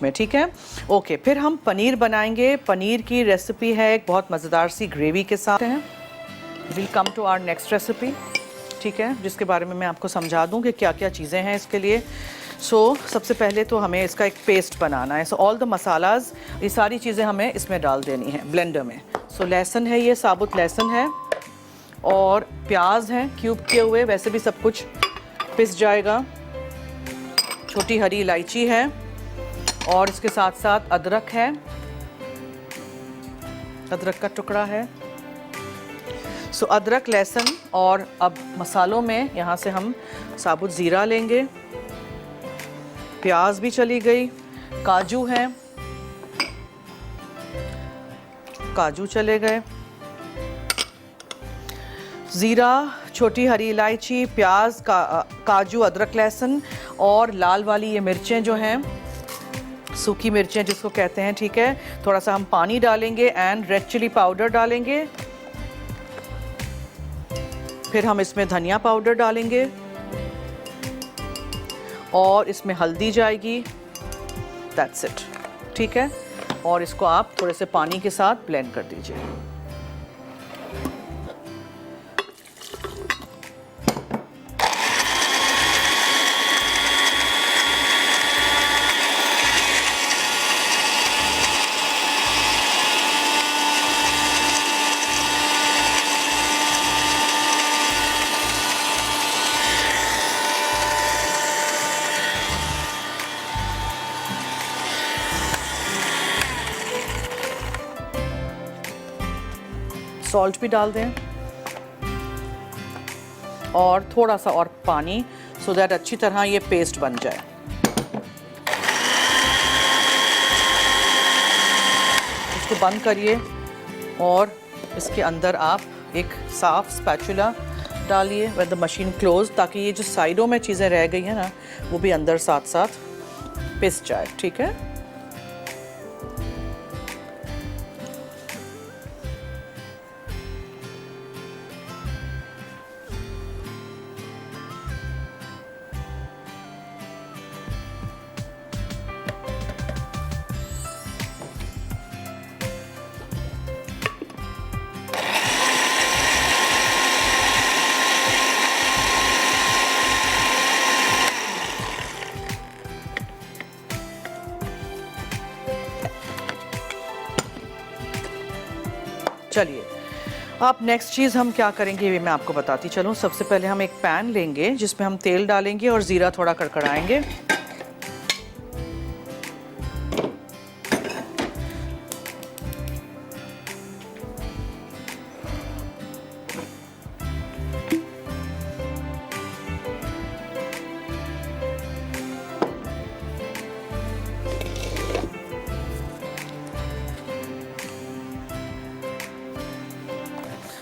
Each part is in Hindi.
में, ठीक है। ओके, फिर हम पनीर बनाएंगे। पनीर की रेसिपी है एक बहुत मज़ेदार सी ग्रेवी के साथ है। Will come to our next recipe, ठीक है, जिसके बारे में मैं आपको समझा दूं कि क्या क्या चीज़ें हैं इसके लिए। सबसे पहले तो हमें इसका एक पेस्ट बनाना है। ऑल द मसालाज, ये सारी चीज़ें हमें इसमें डाल देनी है ब्लेंडर में। लहसुन है, ये साबुत लहसुन है, और प्याज हैं क्यूब किए हुए, वैसे भी सब कुछ पिस जाएगा। छोटी हरी इलायची है, और इसके साथ साथ अदरक है, अदरक का टुकड़ा है। अदरक, लहसुन, और अब मसालों में यहाँ से हम साबुत ज़ीरा लेंगे, प्याज भी चली गई, काजू हैं, काजू चले गए, ज़ीरा, छोटी हरी इलायची, प्याज, काजू, अदरक, लहसुन, और लाल वाली ये मिर्चें जो हैं, सूखी मिर्चें जिसको कहते हैं, ठीक है। थोड़ा सा हम पानी डालेंगे एंड रेड चिली पाउडर डालेंगे। फिर हम इसमें धनिया पाउडर डालेंगे, और इसमें हल्दी जाएगी। दैट्स इट, ठीक है। और इसको आप थोड़े से पानी के साथ ब्लेंड कर दीजिए। सॉल्ट भी डाल दें, और थोड़ा सा और पानी, सो दैट अच्छी तरह ये पेस्ट बन जाए। इसको बंद करिए, और इसके अंदर आप एक साफ स्पैचुला डालिए विद द मशीन क्लोज, ताकि ये जो साइडों में चीज़ें रह गई हैं ना, वो भी अंदर साथ साथ पिस जाए, ठीक है। चलिए, अब नेक्स्ट चीज़ हम क्या करेंगे ये मैं आपको बताती चलूँ। सबसे पहले हम एक पैन लेंगे जिसमें हम तेल डालेंगे और ज़ीरा थोड़ा कड़कड़ाएंगे।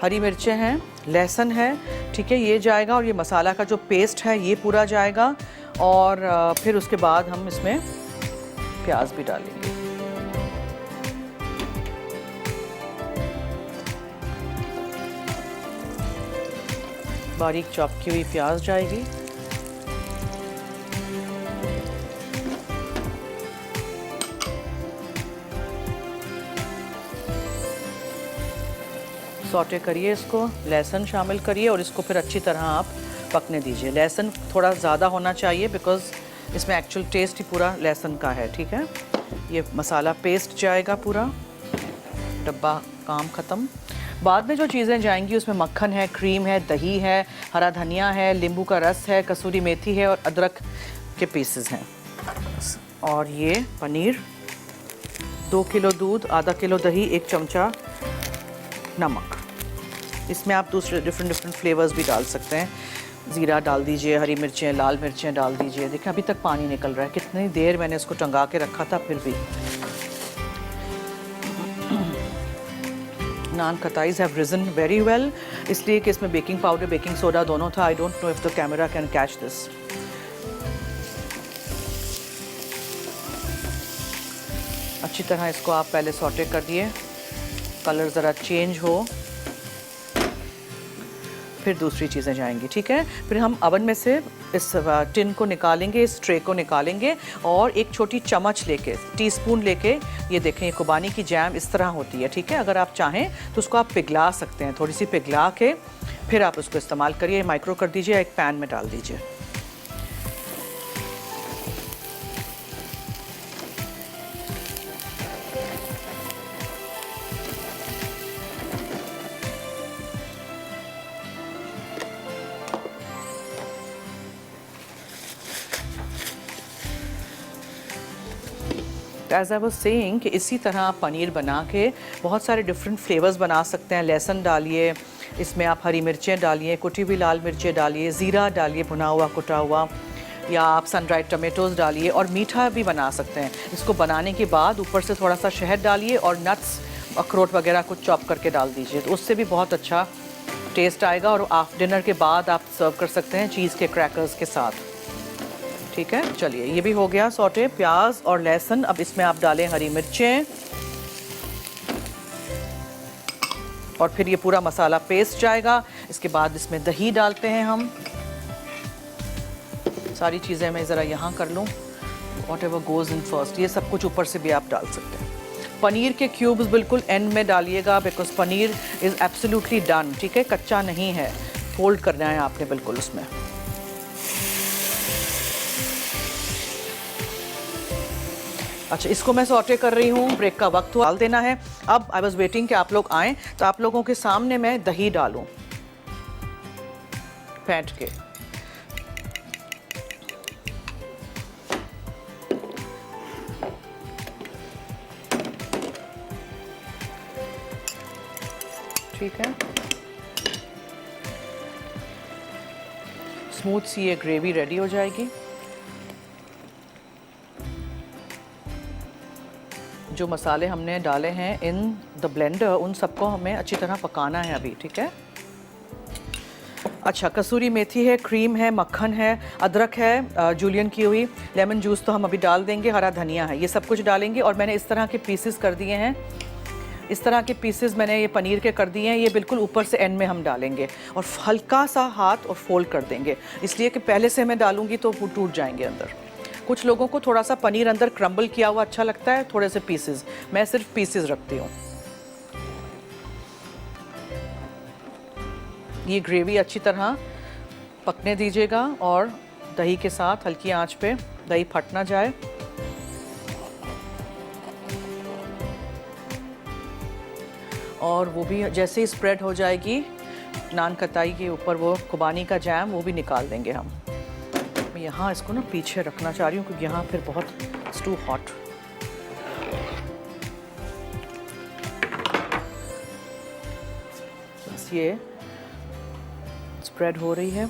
हरी मिर्चें हैं, लहसुन है, ठीक है, ये जाएगा, और ये मसाला का जो पेस्ट है ये पूरा जाएगा। और फिर उसके बाद हम इसमें प्याज भी डालेंगे। बारीक चॉप की हुई प्याज जाएगी। सौटे करिए इसको, लहसुन शामिल करिए, और इसको फिर अच्छी तरह आप पकने दीजिए। लहसुन थोड़ा ज़्यादा होना चाहिए, बिकॉज़ इसमें एक्चुअल टेस्ट ही पूरा लहसुन का है, ठीक है। ये मसाला पेस्ट जाएगा पूरा, डब्बा काम ख़त्म। बाद में जो चीज़ें जाएंगी उसमें मक्खन है, क्रीम है, दही है, हरा धनिया है, नींबू का रस है, कसूरी मेथी है, और अदरक के पीसेस हैं। और ये पनीर, 2 किलो दूध, आधा किलो दही, 1 चमचा नमक। इसमें आप दूसरे डिफरेंट फ्लेवर्स भी डाल सकते हैं। ज़ीरा डाल दीजिए, हरी मिर्चें, लाल मिर्चें डाल दीजिए। देखिए अभी तक पानी निकल रहा है, कितनी देर मैंने इसको टंगा के रखा था, फिर भी। नान कताईज हैव रिजन वेरी वेल, इसलिए कि इसमें बेकिंग पाउडर, बेकिंग सोडा दोनों था। I don't know if the camera can catch this. अच्छी तरह इसको आप पहले सॉटे कर दिए, कलर ज़रा चेंज हो, फिर दूसरी चीज़ें जाएंगी, ठीक है। फिर हम अवन में से इस टिन को निकालेंगे, इस ट्रे को निकालेंगे और एक छोटी चम्मच लेके, टीस्पून लेके, ये देखें ये खुबानी की जैम इस तरह होती है, ठीक है। अगर आप चाहें तो उसको आप पिघला सकते हैं, थोड़ी सी पिघला के फिर आप उसको इस्तेमाल करिए। माइक्रो कर दीजिए, एक पैन में डाल दीजिए। एज आई वाज सेइंग कि इसी तरह आप पनीर बना के बहुत सारे डिफरेंट फ्लेवर्स बना सकते हैं। लहसुन डालिए, इसमें आप हरी मिर्चें डालिए, कुटी हुई लाल मिर्चें डालिए, ज़ीरा डालिए भुना हुआ कुटा हुआ, या आप सन ड्राइड टमेटोज़ डालिए और मीठा भी बना सकते हैं। इसको बनाने के बाद ऊपर से थोड़ा सा शहद डालिए और नट्स, अखरोट वगैरह कुछ चॉप करके डाल दीजिए, तो उससे भी बहुत अच्छा टेस्ट आएगा। और आप डिनर के बाद आप सर्व कर सकते हैं चीज़ के क्रैकर्स के साथ, ठीक है। चलिए ये भी हो गया सौटे, प्याज और लहसुन। अब इसमें आप डालें हरी मिर्चें और फिर ये पूरा मसाला पेस्ट जाएगा। इसके बाद इसमें दही डालते हैं हम। सारी चीज़ें मैं ज़रा यहाँ कर लूँ, what ever goes in first. ये सब कुछ ऊपर से भी आप डाल सकते हैं। पनीर के क्यूब्स बिल्कुल एंड में डालिएगा, because paneer is absolutely done, ठीक है, कच्चा नहीं है। फोल्ड करना है आपने बिल्कुल उसमें। अच्छा, इसको मैं सॉटे कर रही हूँ, ब्रेक का वक्त डाल देना है। अब आई वॉज वेटिंग कि आप लोग आएँ तो आप लोगों के सामने मैं दही डालूँ फेंट के। ठीक है, स्मूथ सी ये ग्रेवी रेडी हो जाएगी। जो मसाले हमने डाले हैं इन द ब्लेंडर, उन सबको हमें अच्छी तरह पकाना है अभी, ठीक है। अच्छा, कसूरी मेथी है, क्रीम है, मक्खन है, अदरक है जूलियन की हुई, लेमन जूस तो हम अभी डाल देंगे, हरा धनिया है, ये सब कुछ डालेंगे। और मैंने इस तरह के पीसेस कर दिए हैं, इस तरह के पीसेस मैंने ये पनीर के कर दिए हैं। ये बिल्कुल ऊपर से एंड में हम डालेंगे और हल्का सा हाथ और फोल्ड कर देंगे, इसलिए कि पहले से मैं डालूंगी तो वो टूट जाएंगे अंदर। कुछ लोगों को थोड़ा सा पनीर अंदर क्रम्बल किया हुआ अच्छा लगता है, थोड़े से पीसेस, मैं सिर्फ पीसेस रखती हूँ। ये ग्रेवी अच्छी तरह पकने दीजिएगा और दही के साथ हल्की आंच पे, दही फट ना जाए। और वो भी जैसे ही स्प्रेड हो जाएगी नान कताई के ऊपर वो खुबानी का जैम, वो भी निकाल देंगे हम। मैं यहाँ इसको ना पीछे रखना चाह रही हूँ क्योंकि यहाँ फिर बहुत इट्स टू हॉट। बस ये स्प्रेड हो रही है।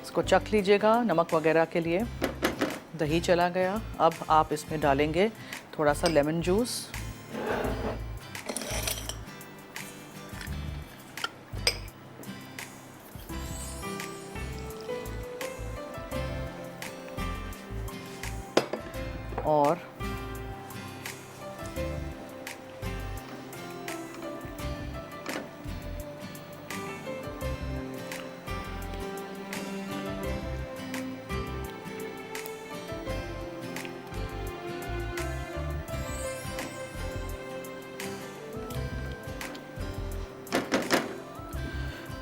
इसको चख लीजिएगा नमक वगैरह के लिए। दही चला गया। अब आप इसमें डालेंगे थोड़ा सा लेमन जूस, और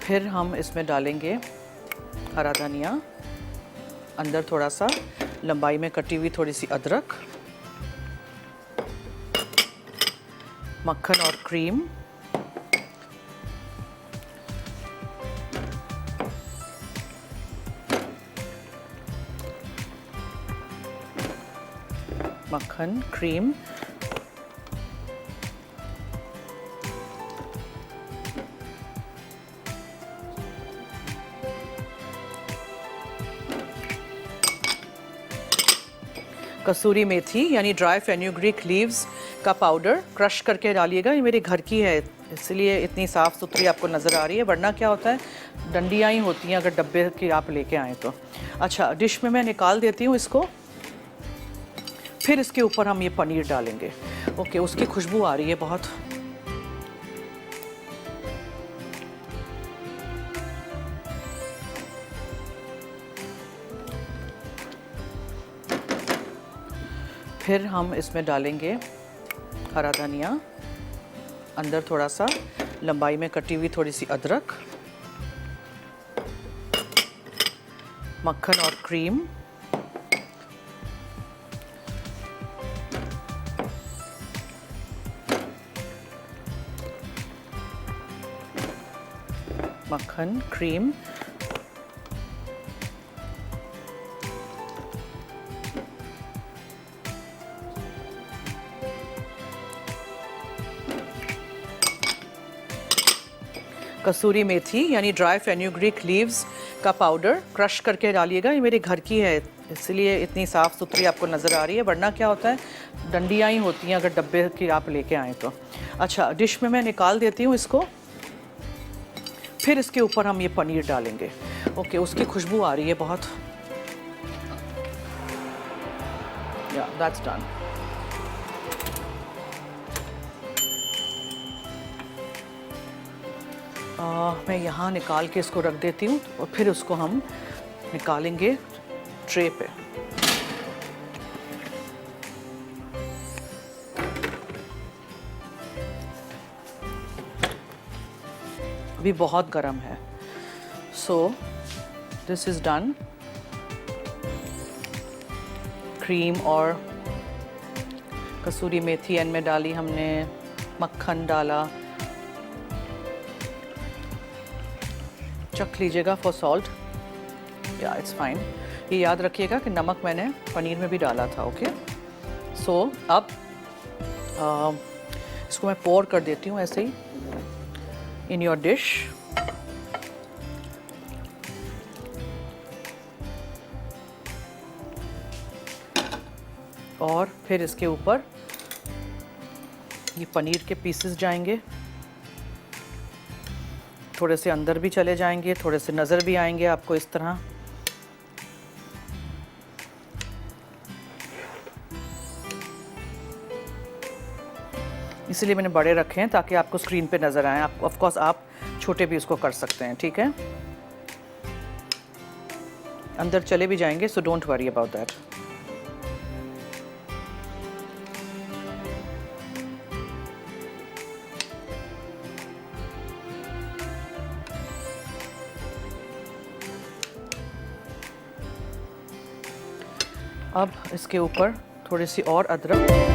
फिर हम इसमें डालेंगे हरा धनिया, अंदर थोड़ा सा लंबाई में कटी हुई थोड़ी सी अदरक, मक्खन और क्रीम, मक्खन, क्रीम, कसूरी मेथी यानी ड्राई फेन्यूग्रीक लीव्स का पाउडर क्रश करके डालिएगा। ये मेरे घर की है इसलिए इतनी साफ़ सुथरी आपको नज़र आ रही है, वरना क्या होता है डंडियाँ ही होती हैं अगर डब्बे की आप लेके आएँ तो। अच्छा, डिश में मैं निकाल देती हूँ इसको। फिर इसके ऊपर हम ये पनीर डालेंगे। ओके, उसकी खुशबू आ रही है बहुत। फिर हम इसमें डालेंगे हरा धनिया, अंदर थोड़ा सा लंबाई में कटी हुई थोड़ी सी अदरक, मक्खन और क्रीम, मक्खन, क्रीम, कसूरी मेथी यानी ड्राई फेन्यूग्रीक लीव्स का पाउडर क्रश करके डालिएगा। ये मेरे घर की है इसलिए इतनी साफ़ सुथरी आपको नज़र आ रही है, वरना क्या होता है डंडियाँ ही होती हैं अगर डब्बे की आप लेके आएँ तो। अच्छा, डिश में मैं निकाल देती हूँ इसको। फिर इसके ऊपर हम ये पनीर डालेंगे। ओके, उसकी खुशबू आ रही है बहुत। या दैट्स डन। मैं यहाँ निकाल के इसको रख देती हूँ और फिर उसको हम निकालेंगे ट्रे पे। अभी बहुत गर्म है। So this is done. Cream और कसूरी मेथी एंड में डाली हमने, मक्खन डाला। चख लीजिएगा फॉर सॉल्ट। या इट्स फाइन। ये याद रखिएगा कि नमक मैंने पनीर में भी डाला था। ओके, सो अब इसको मैं पोर कर देती हूँ ऐसे ही इन योर डिश। और फिर इसके ऊपर ये पनीर के पीसेस जाएंगे, थोड़े से अंदर भी चले जाएंगे, थोड़े से नज़र भी आएंगे आपको इस तरह। इसीलिए मैंने बड़े रखे हैं ताकि आपको स्क्रीन पे नज़र आए। आप ऑफ कोर्स आप छोटे भी उसको कर सकते हैं, ठीक है। अंदर चले भी जाएंगे, so don't worry about that. अब इसके ऊपर थोड़ी सी और अदरक